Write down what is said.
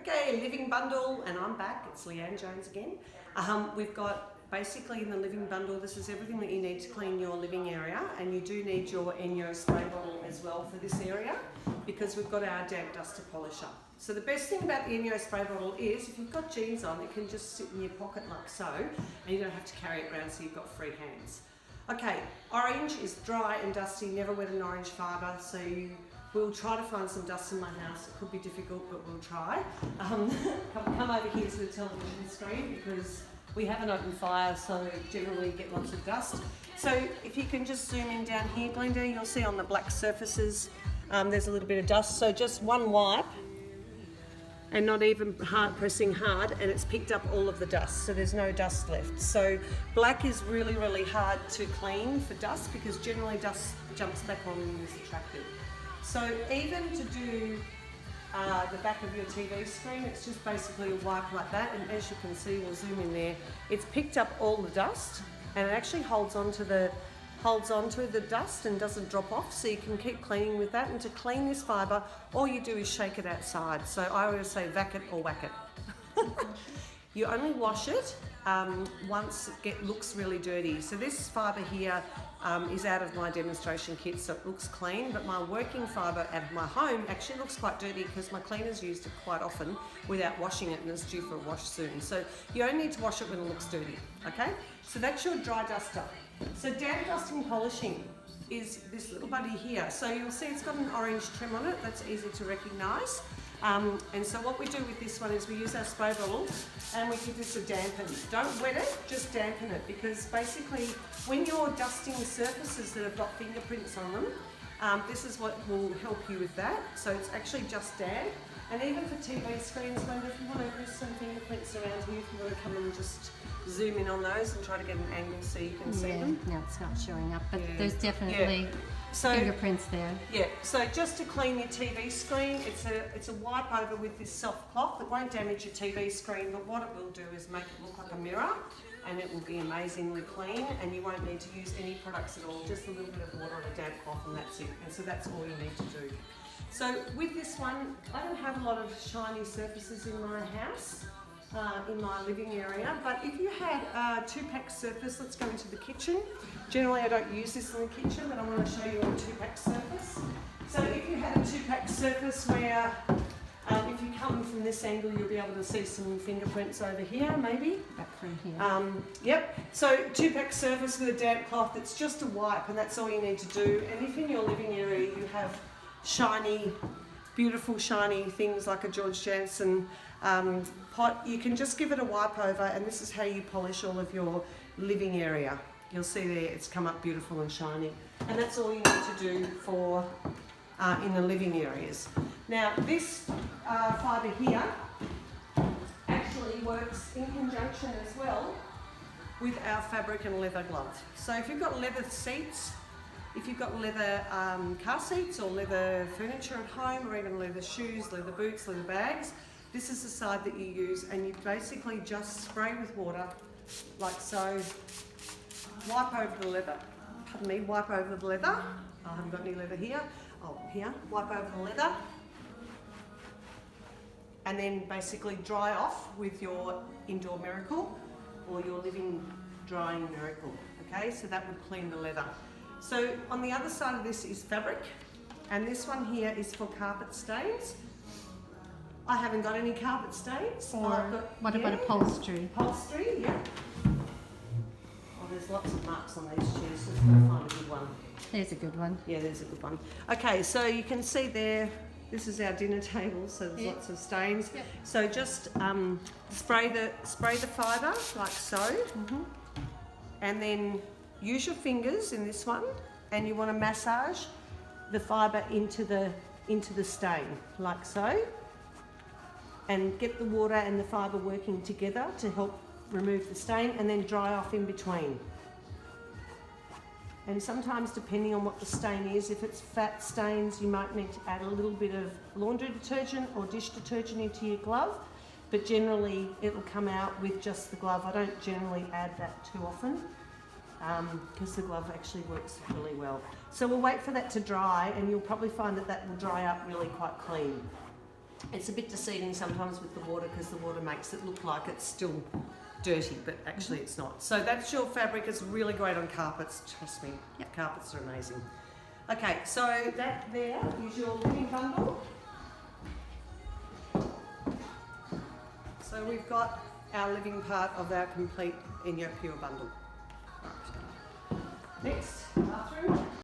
Okay, living bundle, and I'm back. It's Leanne Jones again. We've got basically in the living bundle, this is everything that you need to clean your living area, and you do need your Enjo spray bottle as well for this area because we've got our damp duster polisher. So the best thing about the Enjo spray bottle is if you've got jeans on, it can just sit in your pocket like so, and you don't have to carry it around so you've got free hands. Okay, orange is dry and dusty, never wet an orange fibre, so we'll try to find some dust in my house. It could be difficult, but we'll try. Come over here to the television screen because we have an open fire, so generally you get lots of dust. So if you can just zoom in down here, Glenda, you'll see on the black surfaces there's a little bit of dust. So just one wipe and not even pressing hard, and it's picked up all of the dust, so there's no dust left. So black is really, really hard to clean for dust because generally dust jumps back on and is attractive. So even to do the back of your TV screen, it's just basically a wipe like that, and as you can see, we'll zoom in there, it's picked up all the dust and it actually holds onto the dust and doesn't drop off, so you can keep cleaning with that. And to clean this fibre, all you do is shake it outside. So I always say vac it or whack it. You only wash it once it looks really dirty. So this fibre here is out of my demonstration kit, so it looks clean, but my working fibre out of my home actually looks quite dirty because my cleaners used it quite often without washing it, and it's due for a wash soon. So you only need to wash it when it looks dirty, okay? So that's your dry duster. So damp dusting polishing is this little buddy here. So you'll see it's got an orange trim on it, that's easy to recognise. And so what we do with this one is we use our spray bottle and we give this a dampen. Don't wet it, just dampen it, because basically when you're dusting surfaces that have got fingerprints on them, this is what will help you with that. So it's actually just damp. And even for TV screens, Glenda, if you want to, there's some fingerprints around here, if you want to come and just zoom in on those and try to get an angle so you can see them. No, it's not showing up, but there's definitely fingerprints there. Yeah, so just to clean your TV screen, it's a wipe over with this soft cloth. It won't damage your TV screen, but what it will do is make it look like a mirror, and it will be amazingly clean, and you won't need to use any products at all, just a little bit of water and a damp cloth, and that's it. And so that's all you need to do. So with this one, I don't have a lot of shiny surfaces in my house, in my living area, but if you had a 2-pack surface, let's go into the kitchen. Generally I don't use this in the kitchen, but I want to show you a 2-pack surface. So if you had a 2-pack surface where if you come from this angle, you'll be able to see some fingerprints over here, maybe. Back from here. Yep, so 2-pack surface with a damp cloth, it's just a wipe, and that's all you need to do. And if in your living area you have shiny, beautiful shiny things like a George Jansen pot, you can just give it a wipe over, and this is how you polish all of your living area. You'll see there it's come up beautiful and shiny, and that's all you need to do for in the living areas. Now this fibre here actually works in conjunction as well with our fabric and leather glove. So if you've got leather seats, if you've got leather car seats or leather furniture at home, or even leather shoes, leather boots, leather bags, this is the side that you use, and you basically just spray with water like so, wipe over the leather, wipe over the leather. I haven't got any leather here. Oh, here, wipe over the leather, and then basically dry off with your indoor miracle or your living drying miracle. Okay, so that would clean the leather. So on the other side of this is fabric, and this one here is for carpet stains. I haven't got any carpet stains. What about upholstery? Upholstery, yeah. Oh, there's lots of marks on these chairs, so let's go find a good one. There's a good one. Yeah, there's a good one. Okay, so you can see there, this is our dinner table, so there's lots of stains. Yep. So just spray the fibre like so, and then use your fingers in this one, and you want to massage the fibre into the stain like so, and get the water and the fibre working together to help remove the stain, and then dry off in between. And sometimes, depending on what the stain is, if it's fat stains, you might need to add a little bit of laundry detergent or dish detergent into your glove, but generally it'll come out with just the glove. I don't generally add that too often because the glove actually works really well. So we'll wait for that to dry, and you'll probably find that that will dry up really quite clean. It's a bit deceiving sometimes with the water because the water makes it look like it's still dirty, but actually it's not. So that's your fabric. It's really great on carpets, trust me. Yep. Carpets are amazing. Okay, so that there is your living bundle. So we've got our living part of our complete Enjo Pure bundle. Right. Next